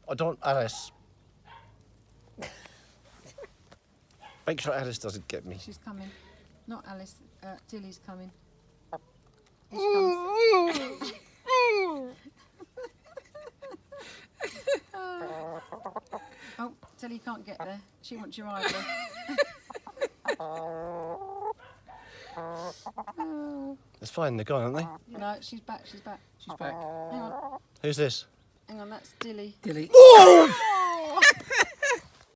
I don't, Alice. Make sure Alice doesn't get me. She's coming. Not Alice. Tilly's coming. Here she comes. Oh, Tilly can't get there. She wants your eyebrow. It's fine, they're gone, aren't they? No, she's back. She's back. She's back. Hang on. Who's this? Hang on, that's Dilly. Dilly. Whoa!